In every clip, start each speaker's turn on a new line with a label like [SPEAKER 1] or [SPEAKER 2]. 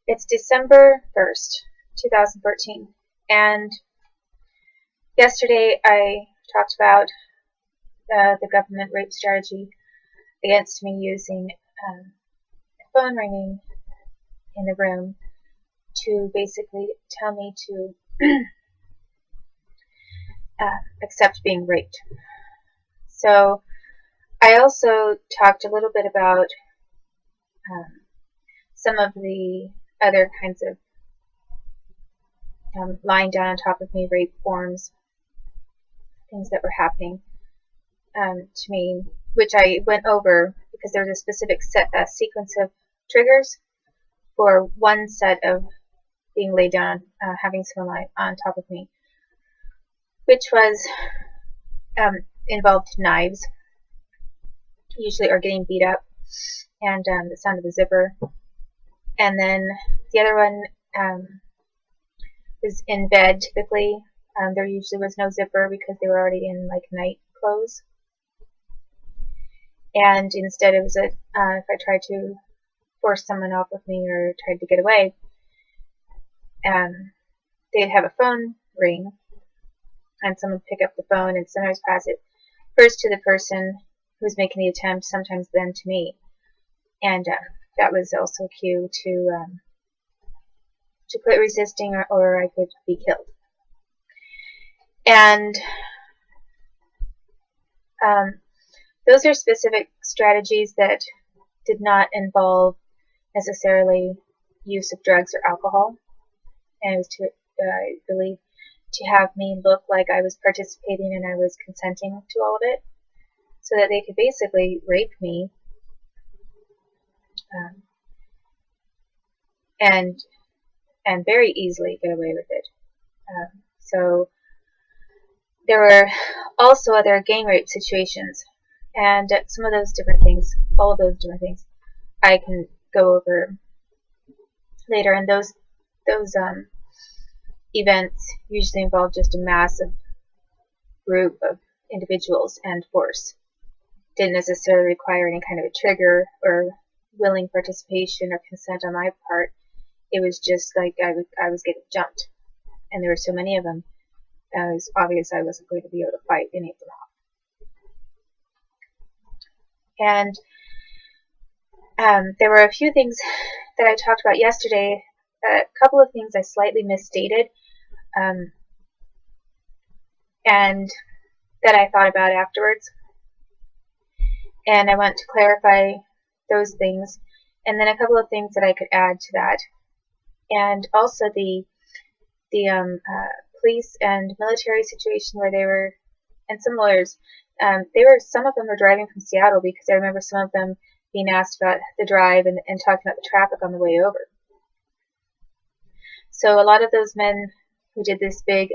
[SPEAKER 1] It's December 1st, 2014, and yesterday I talked about the government rape strategy against me using a phone ringing in the room to basically tell me to accept being raped. So I also talked a little bit about some of the other kinds of lying down on top of me rape forms, things that were happening to me, which I went over because there was a specific sequence of triggers for one set of being laid down, having someone lie on top of me, which was involved knives, usually, or getting beat up, and the sound of the zipper. And then the other one was in bed, typically. There usually was no zipper because they were already in like night clothes. And instead it was if I tried to force someone off of me or tried to get away, they'd have a phone ring and someone pick up the phone and sometimes pass it first to the person who's making the attempt, sometimes then to me. And that was also a cue to quit resisting, or I could be killed. And those are specific strategies that did not involve necessarily use of drugs or alcohol. And it was to, I believe, to have me look like I was participating and I was consenting to all of it, so that they could basically rape me and very easily get away with it. So there were also other gang rape situations, and some of those different things, all of those different things, I can go over later. And those events usually involve just a massive group of individuals and force. Didn't necessarily require any kind of a trigger or willing participation or consent on my part. It was just like I was getting jumped, and there were so many of them. It was obvious I wasn't going to be able to fight any of them off. And there were a few things that I talked about yesterday. A couple of things I slightly misstated, and that I thought about afterwards. And I want to clarify those things, and then a couple of things that I could add to that. And also the police and military situation where they were, and some lawyers, some of them were driving from Seattle, because I remember some of them being asked about the drive and talking about the traffic on the way over. So a lot of those men who did this big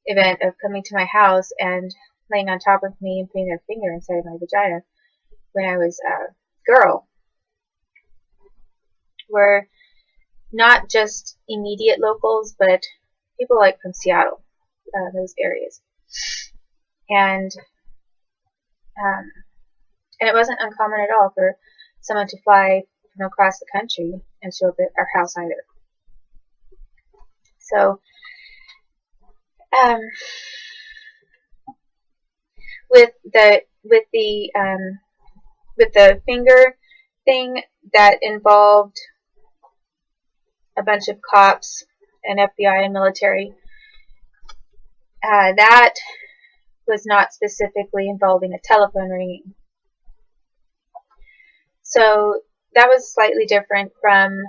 [SPEAKER 1] event of coming to my house and laying on top of me and putting their finger inside my vagina when I was a girl were not just immediate locals, but people like from Seattle, those areas. And it wasn't uncommon at all for someone to fly from across the country and show up at our house either. So with the finger thing, that involved a bunch of cops and FBI and military. That was not specifically involving a telephone ringing. So that was slightly different from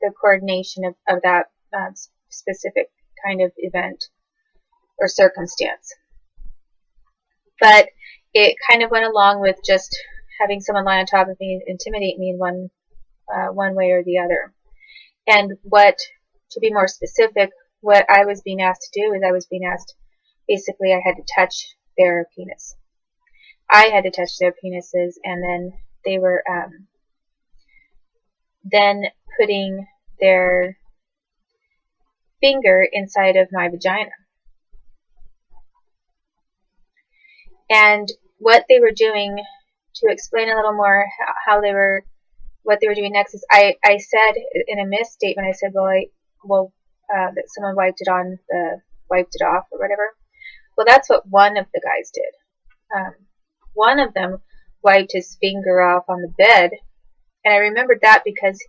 [SPEAKER 1] the coordination of that specific kind of event or circumstance. But it kind of went along with just having someone lie on top of me and intimidate me in one way or the other. And to be more specific, what I was being asked to do is I was being asked, basically I had to touch their penis. I had to touch their penises, and then they were then putting their finger inside of my vagina. And what they were doing, to explain a little more how they were what they were doing next is I said in a misstatement, I said, that someone wiped it off or whatever. Well, that's what one of the guys did. One of them wiped his finger off on the bed, and I remembered that because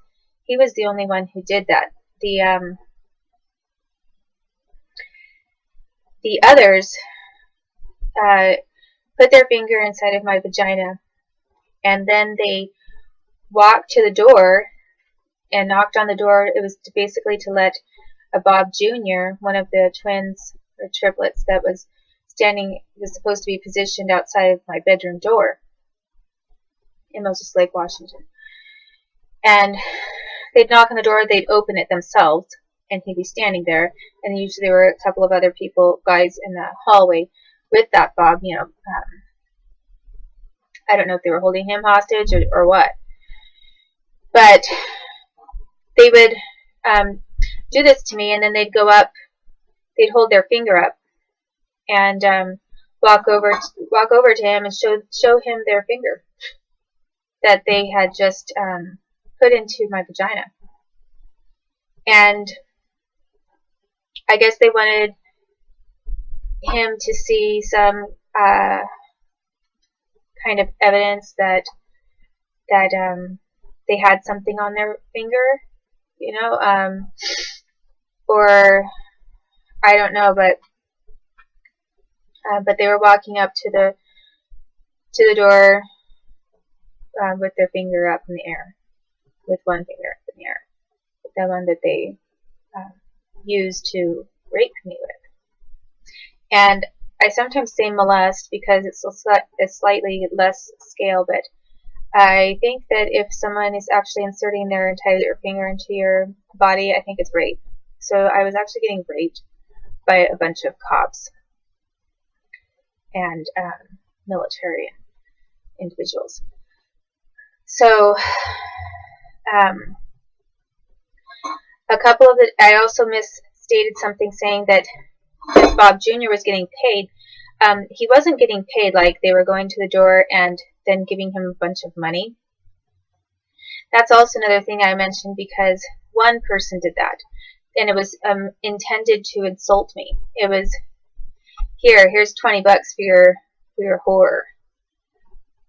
[SPEAKER 1] he was the only one who did that. The others put their finger inside of my vagina, and then they walked to the door and knocked on the door. It was basically to let Bob Jr., one of the twins or triplets that was supposed to be positioned outside of my bedroom door in Moses Lake, Washington. And they'd knock on the door, they'd open it themselves, and he'd be standing there. And usually there were a couple of other guys in the hallway with that Bob, I don't know if they were holding him hostage or what. But they would do this to me, and then they'd go up, they'd hold their finger up, and walk over to him and show him their finger that they had just put into my vagina. And I guess they wanted him to see some kind of evidence that they had something on their finger, or I don't know, but they were walking up to the door with their finger up in the air, with one finger up in the air, the one that they used to rape me with. And I sometimes say molest because it's a slightly less scale, but I think that if someone is actually inserting their entire finger into your body, I think it's rape. So I was actually getting raped by a bunch of cops and military individuals. So a couple of I also misstated something saying that Bob Jr. was getting paid. He wasn't getting paid like they were going to the door and then giving him a bunch of money. That's also another thing I mentioned because one person did that, and it was intended to insult me. It was, here's $20 for your whore,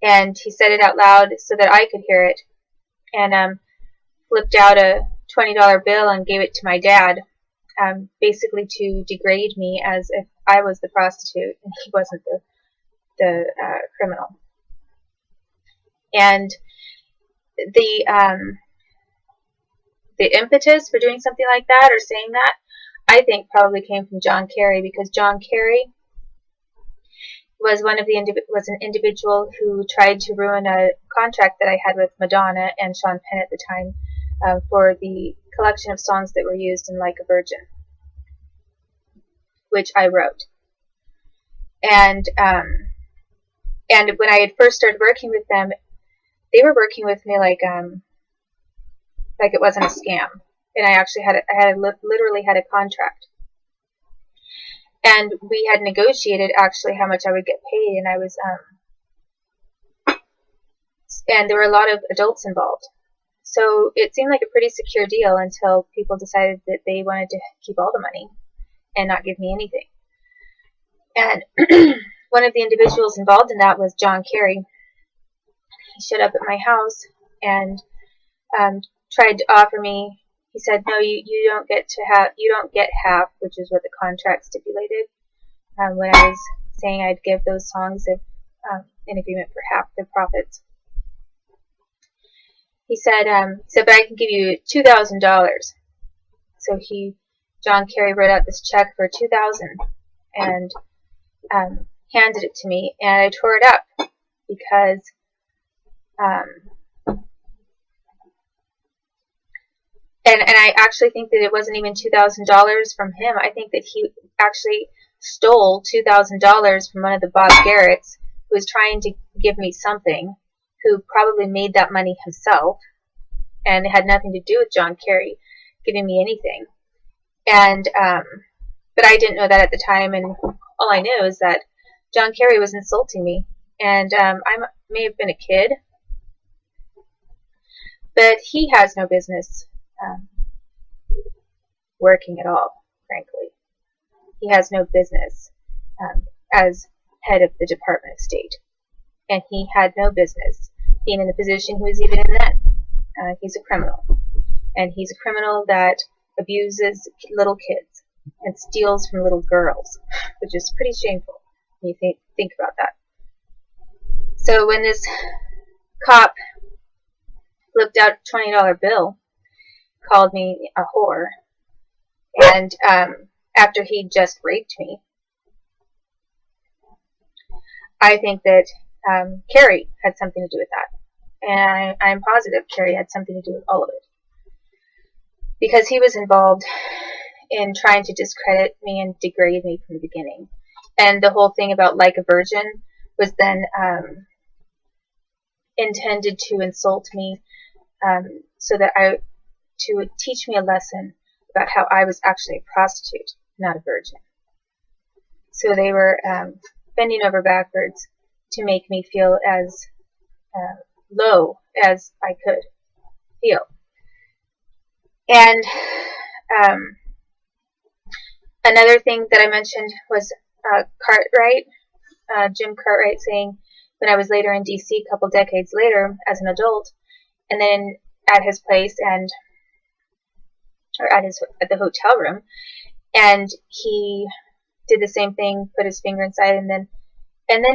[SPEAKER 1] and he said it out loud so that I could hear it, and flipped out a $20 bill and gave it to my dad, basically to degrade me as if I was the prostitute and he wasn't the criminal. And the impetus for doing something like that or saying that, I think probably came from John Kerry, because John Kerry was an individual who tried to ruin a contract that I had with Madonna and Sean Penn at the time for the collection of songs that were used in Like a Virgin, which I wrote. And when I had first started working with them, they were working with me like it wasn't a scam, and I actually literally had a contract, and we had negotiated actually how much I would get paid, and I was and there were a lot of adults involved, so it seemed like a pretty secure deal until people decided that they wanted to keep all the money and not give me anything. And one of the individuals involved in that was John Kerry. He showed up at my house and tried to offer me. He said, "No, you don't get half," which is what the contract stipulated. When I was saying I'd give those songs in agreement for half the profits, he said, "But I can give you $2,000." So John Kerry wrote out this check for $2,000 and handed it to me, and I tore it up because and I actually think that it wasn't even $2,000 from him. I think that he actually stole $2,000 from one of the Bob Garretts who was trying to give me something, who probably made that money himself, and it had nothing to do with John Kerry giving me anything. And but I didn't know that at the time, and all I knew is that John Kerry was insulting me, and I may have been a kid, But he has no business working at all, frankly. He has no business as head of the Department of State. And he had no business being in the position he was even in then. He's a criminal. And he's a criminal that abuses little kids and steals from little girls, which is pretty shameful when you think about that. So when this cop flipped out a $20 bill, called me a whore, and after he just raped me, I think that Carrie had something to do with that. And I'm positive Carrie had something to do with all of it. Because he was involved in trying to discredit me and degrade me from the beginning. And the whole thing about like a virgin was then intended to insult me so that to teach me a lesson about how I was actually a prostitute, not a virgin. So they were bending over backwards to make me feel as low as I could feel. And another thing that I mentioned was Cartwright, Jim Cartwright, saying when I was later in D.C. a couple decades later as an adult, and then at his place or at the hotel room, and he did the same thing, put his finger inside, and then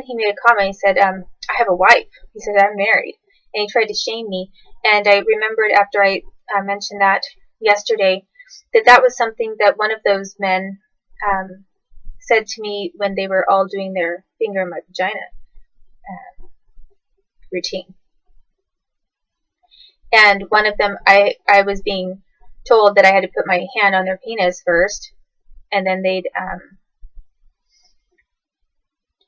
[SPEAKER 1] he made a comment. He said, I have a wife. He said, I'm married. And he tried to shame me. And I remembered after I mentioned that yesterday that was something that one of those men said to me when they were all doing their finger in my vagina routine. And one of them, I was being told that I had to put my hand on their penis first, and then they'd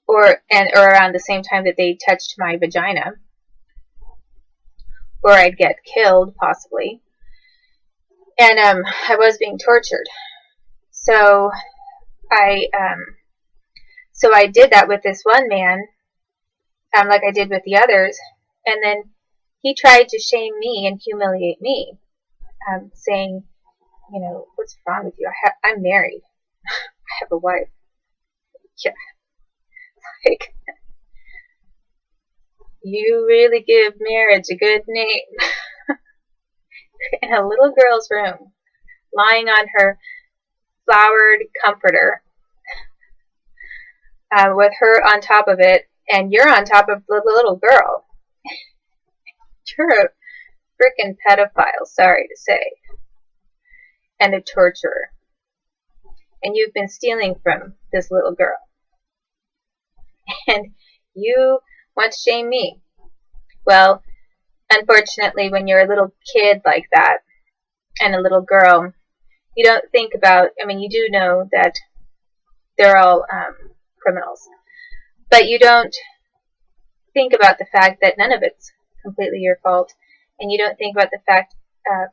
[SPEAKER 1] or around the same time that they touched my vagina, or I'd get killed possibly. And I was being tortured. So I did that with this one man, like I did with the others, and then he tried to shame me and humiliate me, saying, you know, what's wrong with you? I'm married. I have a wife. Yeah. Like, you really give marriage a good name. In a little girl's room, lying on her flowered comforter, with her on top of it, and you're on top of the little girl. You're a frickin' pedophile, sorry to say, and a torturer. And you've been stealing from this little girl. And you want to shame me. Well, unfortunately, when you're a little kid like that, and a little girl, you don't think about, I mean, you do know that they're all criminals, but you don't think about the fact that none of it's completely your fault, and you don't think about the fact of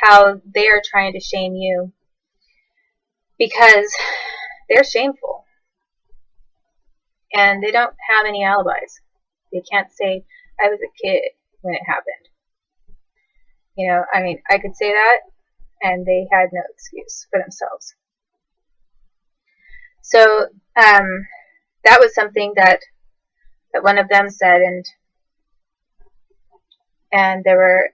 [SPEAKER 1] how they're trying to shame you, because they're shameful, and they don't have any alibis. They can't say, I was a kid when it happened. You know, I mean, I could say that, and they had no excuse for themselves. So, that was something that one of them said, and there were,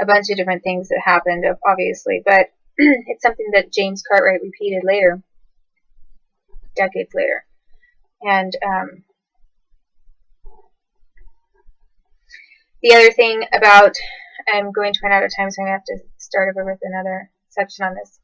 [SPEAKER 1] a bunch of different things that happened, obviously, but it's something that James Cartwright repeated later, decades later. And the other thing about, I'm going to run out of time, so I'm going to have to start over with another section on this.